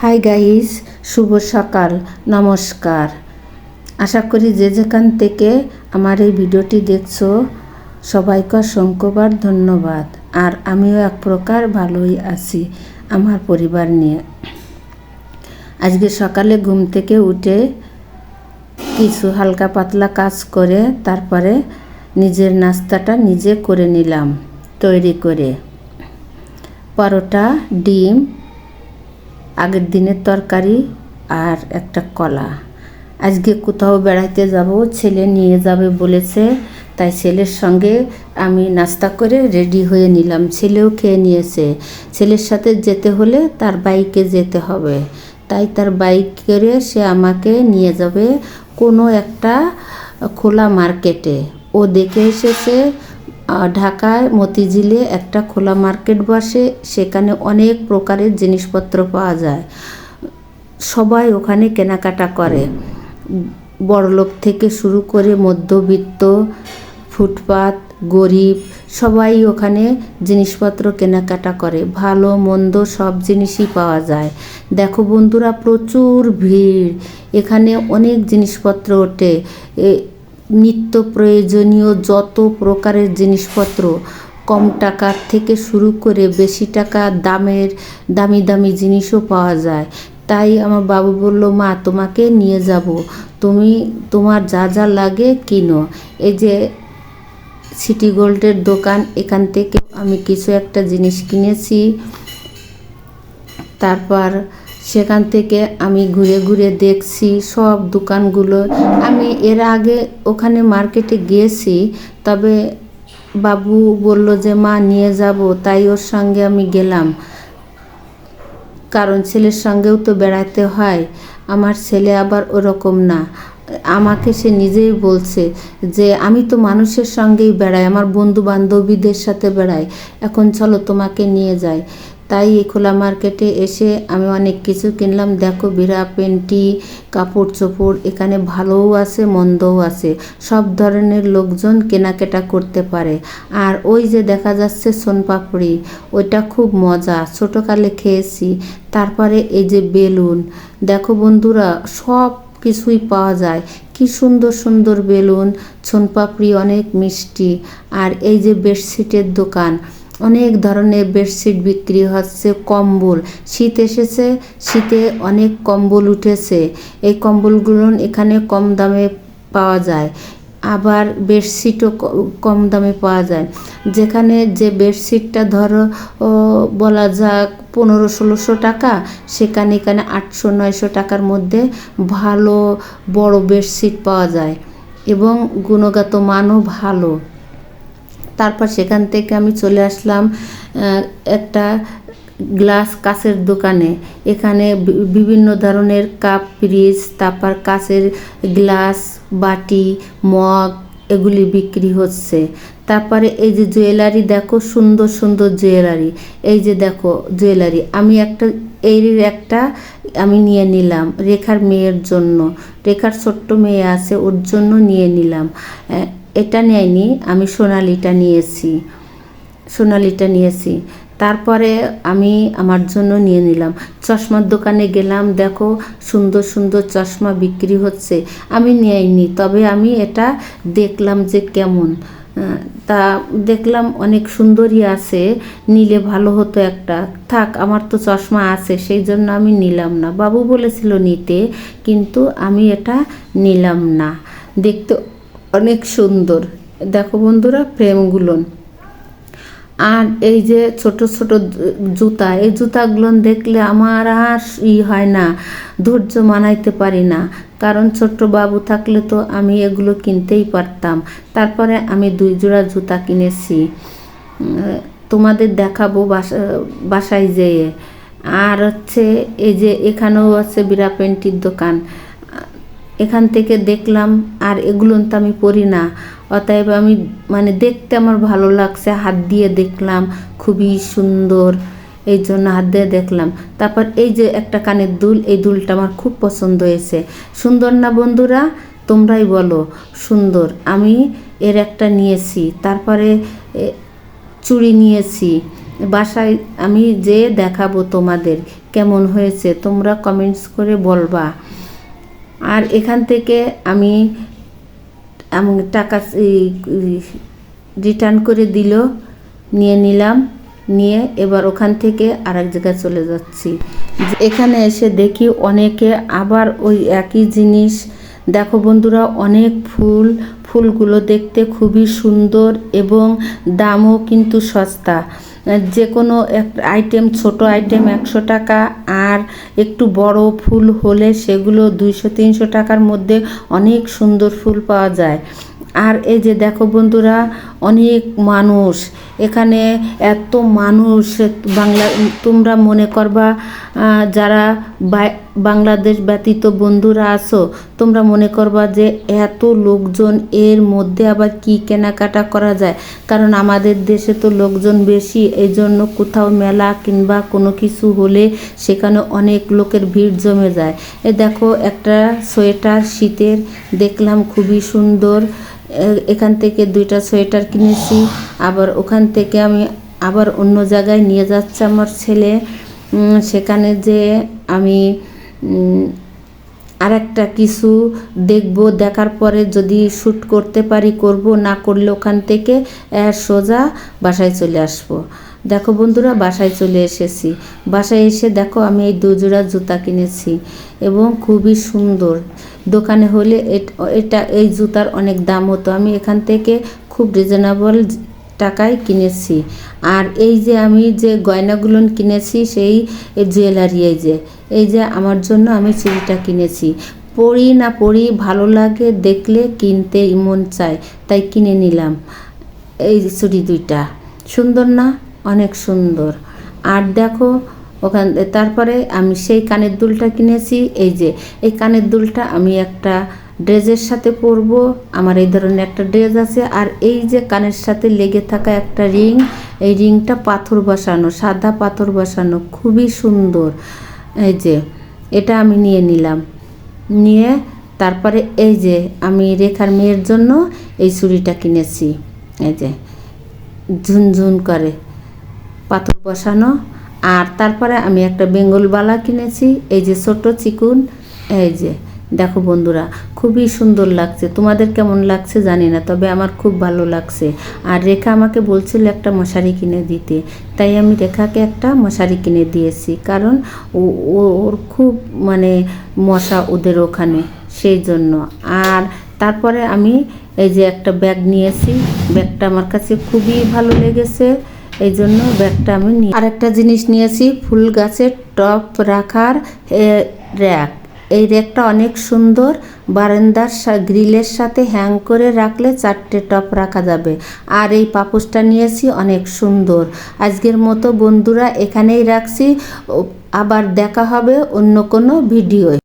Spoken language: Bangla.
হাই গাইস, শুভ সকাল, নমস্কার। আশা করি যে যেখান থেকে আমার এই ভিডিওটি দেখছো সবাইকে অসংখ্যবার ধন্যবাদ। আর আমিও এক প্রকার ভালোই আছি আমার পরিবার নিয়ে। আজকে সকালে ঘুম থেকে উঠে কিছু হালকা পাতলা কাজ করে তারপরে নিজের নাস্তাটা নিজে করে নিলাম তৈরি করে। পরোটা, ডিম, আগের দিনের তরকারি আর একটা কলা। আজকে কোথাও বেড়াইতে যাব, ছেলে নিয়ে যাবে বলেছে, তাই ছেলের সঙ্গে আমি নাস্তা করে রেডি হয়ে নিলাম। ছেলেও খেয়ে নিয়েছে। ছেলের সাথে যেতে হলে তার বাইকে যেতে হবে, তাই তার বাইক করে সে আমাকে নিয়ে যাবে কোনো একটা খোলা মার্কেটে। ও দেখে এসেছে ঢাকায় মতিঝিলে একটা খোলা মার্কেট বসে, সেখানে অনেক প্রকারের জিনিসপত্র পাওয়া যায়। সবাই ওখানে কেনাকাটা করে, বড়লোক থেকে শুরু করে মধ্যবিত্ত, ফুটপাত, গরিব সবাই ওখানে জিনিসপত্র কেনাকাটা করে। ভালো মন্দ সব জিনিসই পাওয়া যায়। দেখো বন্ধুরা, প্রচুর ভিড়। এখানে অনেক জিনিসপত্র ওঠে, নিত্য প্রয়োজনীয় যত প্রকারের জিনিসপত্র, কম টাকার থেকে শুরু করে বেশি টাকা দামের দামি দামি জিনিসও পাওয়া যায়। তাই আমার বাবু বলল, মা তোমাকে নিয়ে যাব, তুমি তোমার যা যা লাগে কিনো। এই যে সিটি গোল্ডের দোকান, এখান থেকে আমি কিছু একটা জিনিস কিনেছি। তারপর সেখান থেকে আমি ঘুরে ঘুরে দেখছি সব দোকানগুলো। আমি এর আগে ওখানে মার্কেটে গিয়েছি, তবে বাবু বলল যে মা নিয়ে যাব, তাই ওর সঙ্গে আমি গেলাম। কারণ ছেলের সঙ্গেও তো বেড়াতে হয়। আমার ছেলে আবার ওরকম না, আমাকে সে নিজেই বলছে যে আমি তো মানুষের সঙ্গেই বেড়াই, আমার বন্ধু বান্ধবীদের সাথে বেড়াই, এখন চলো তোমাকে নিয়ে যাই। তাই এই খোলা মার্কেটে এসে আমি অনেক কিছু কিনলাম। দেখো বিরা পেন্টি, কাপড় চোপড় এখানে ভালোও আছে মন্দও আছে, সব ধরনের লোকজন কেনাকাটা করতে পারে। আর ওই যে দেখা যাচ্ছে সোনপাপড়ি, ওইটা খুব মজা, ছোটোকালে খেয়েছি। তারপরে এই যে বেলুন, দেখো বন্ধুরা সব কিছুই পাওয়া যায়, কি সুন্দর সুন্দর বেলুন, সোনপাপড়ি, অনেক মিষ্টি। আর এই যে বেডশিটের দোকান, অনেক ধরনের বেডশিট বিক্রি হচ্ছে। কম্বল, শীত এসেছে, শীতে অনেক কম্বল উঠেছে, এই কম্বলগুলো এখানে কম দামে পাওয়া যায়। আবার বেডশিটও কম দামে পাওয়া যায়। যেখানে যে বেডশিটটা ধরো বলা যাক 1500-1600 টাকা, সেখানে এখানে 800-900 টাকার মধ্যে ভালো বড় বেডশিট পাওয়া যায় এবং গুণগত মানও ভালো। তারপর সেখান থেকে আমি চলে আসলাম একটা গ্লাস কাচের দোকানে। এখানে বিভিন্ন ধরনের কাপ, পিরিচ, তারপর কাচের গ্লাস, বাটি, মগ এগুলি বিক্রি হচ্ছে। তারপরে এই যে জুয়েলারি, দেখো সুন্দর সুন্দর জুয়েলারি। এই যে দেখো জুয়েলারি, আমি একটা আমি নিয়ে নিলাম রেখার মেয়ের জন্য। রেখার ছোট্ট মেয়ে আছে, ওর জন্য নিয়ে নিলাম। এটা নেয়নি, আমি সোনালিটা নিয়েছি। তারপরে আমি আমার জন্য নিয়ে নিলাম। চশমার দোকানে গেলাম, দেখো সুন্দর সুন্দর চশমা বিক্রি হচ্ছে। আমি নিইনি, তবে আমি এটা দেখলাম যে কেমন, তা দেখলাম অনেক সুন্দরই আছে, নিলে ভালো হতো একটা। থাক, আমার তো চশমা আছে, সেই জন্য আমি নিলাম না। বাবু বলেছিল নিতে, কিন্তু আমি এটা নিলাম না। দেখতে অনেক সুন্দর, দেখো বন্ধুরা ফ্রেমগুলো। আর এই যে ছোট ছোট জুতা, এই জুতাগুলো দেখলে আমার আর হয় না, ধৈর্য মানাইতে পারি না। কারণ ছোট্ট বাবু থাকলে তো আমি এগুলো কিনতেই পারতাম। তারপরে আমি 2 জোড়া জুতা কিনেছি, তোমাদের দেখাবো বাসায় যেয়ে। আর হচ্ছে এই যে এখানেও আছে বিরা পেন্টির দোকান, এখান থেকে দেখলাম। আর এগুলো তো আমি পরি না, অতএব আমি দেখতে আমার ভালো লাগছে, হাত দিয়ে দেখলাম খুবই সুন্দর, এই জন্য হাত দিয়ে দেখলাম। তারপর এই যে একটা কানের দুল, এই দুলটা আমার খুব পছন্দ হয়েছে। সুন্দর না বন্ধুরা? তোমরাই বলো সুন্দর। আমি এর একটা নিয়েছি। তারপরে চুড়ি নিয়েছি, বাসায় আমি যে দেখাবো তোমাদের কেমন হয়েছে তোমরা কমেন্টস করে বলবা। আর এখান থেকে আমি টাকা রিটার্ন করে দিল, নিয়ে নিলাম, নিয়ে এবার ওখান থেকে আরেক জায়গায় চলে যাচ্ছি। এখানে এসে দেখি অনেকে আবার ওই একই জিনিস। দেখো বন্ধুরা, অনেক ফুলগুলো দেখতে খুবই সুন্দর এবং দামও কিন্তু সস্তা। যে কোনো একটা আইটেম, ছোট আইটেম 100 টাকা, আর একটু বড় ফুল হলে সেগুলো 200-300 টাকার মধ্যে অনেক সুন্দর ফুল পাওয়া যায়। আর এই যে দেখো বন্ধুরা, অনেক মানুষ এখানে, এত মানুষ। তোমরা মনে করবা যারা বাংলাদেশ ব্যতীত বন্ধুরা আছো, তোমরা মনে করবা যে এত লোকজন, এর মধ্যে আবার কি কেনাকাটা করা যায়। কারণ আমাদের দেশে তো লোকজন বেশি, এই জন্য কোথাও মেলা কিংবা কোনো কিছু হলে সেখানে অনেক লোকের ভিড় জমে যায়। এ দেখো একটা সোয়েটার শীতের দেখলাম, খুবই সুন্দর। এখান থেকে 2টা সোয়েটার কিনেছি। আবার ওখান থেকে আমি আবার অন্য জায়গায় নিয়ে যাচ্ছে আমার ছেলে। সেখানে যে আমি আরেকটা কিছু দেখব, দেখার পরে যদি শ্যুট করতে পারি করব, না করলে ওখান থেকে সোজা বাসায় চলে আসবো। দেখো বন্ধুরা, বাসায় চলে এসেছি। বাসায় এসে দেখো আমি এই 2 জোড়া জুতা কিনেছি এবং খুবই সুন্দর। দোকানে হলে এই জুতার অনেক দাম হতো, আমি এখান থেকে খুব রিজনেবল টাকায় কিনেছি। আর এই যে আমি যে গয়নাগুলো কিনেছি, সেই জুয়েলারি, এই যে আমার জন্য আমি চুড়িটা কিনেছি। পরি না পরি ভালো লাগে, দেখলে কিনতে মন চায়, তাই কিনে নিলাম। এই চুড়ি 2টা সুন্দর না? অনেক সুন্দর। আর দেখো তারপরে আমি সেই কানের দুলটা কিনেছি। এই কানের দুলটা আমি একটা ড্রেসের সাথে পরবো। আমার এই ধরনের একটা ড্রেস আছে। আর এই যে কানের সাথে লেগে থাকা একটা রিং, এই রিংটা পাথর বসানো, সাদা পাথর বসানো, খুবই সুন্দর। এই যে এটা আমি নিয়ে নিলাম। নিয়ে তারপরে এই যে আমি রেখার মেয়ের জন্য এই চুড়িটা কিনেছি। এই যে ঝুনঝুন করে পাথর বসানো। আর তারপরে আমি একটা বেঙ্গল বালা কিনেছি, এই যে ছোট চিকুন। এই যে দেখো বন্ধুরা, খুবই সুন্দর লাগছে। তোমাদের কেমন লাগছে জানি না, তবে আমার খুব ভালো লাগছে। আর রেখা আমাকে বলছিল একটা মশারি কিনে দিতে, তাই আমি রেখাকে একটা মশারি কিনে দিয়েছি। কারণ ওর খুব মশা ওদের ওখানে, সেই জন্য। আর তারপরে আমি এই যে একটা ব্যাগ নিয়েছি। ব্যাগটা আমার কাছে খুবই ভালো লেগেছে, এই জন্য ব্যাগটা আমি আরেকটা জিনিস নিয়েছি, ফুল গাছের টব রাখার র্যাক। এই র্যাকটা অনেক সুন্দর, বারান্দার গ্রিলের সাথে হ্যাং করে রাখলে 4টে টব রাখা যাবে। আর এই পাপোশটা নিয়েছি, অনেক সুন্দর। আজকের মতো বন্ধুরা এখানেই রাখছি, আবার দেখা হবে অন্য কোনো ভিডিওয়।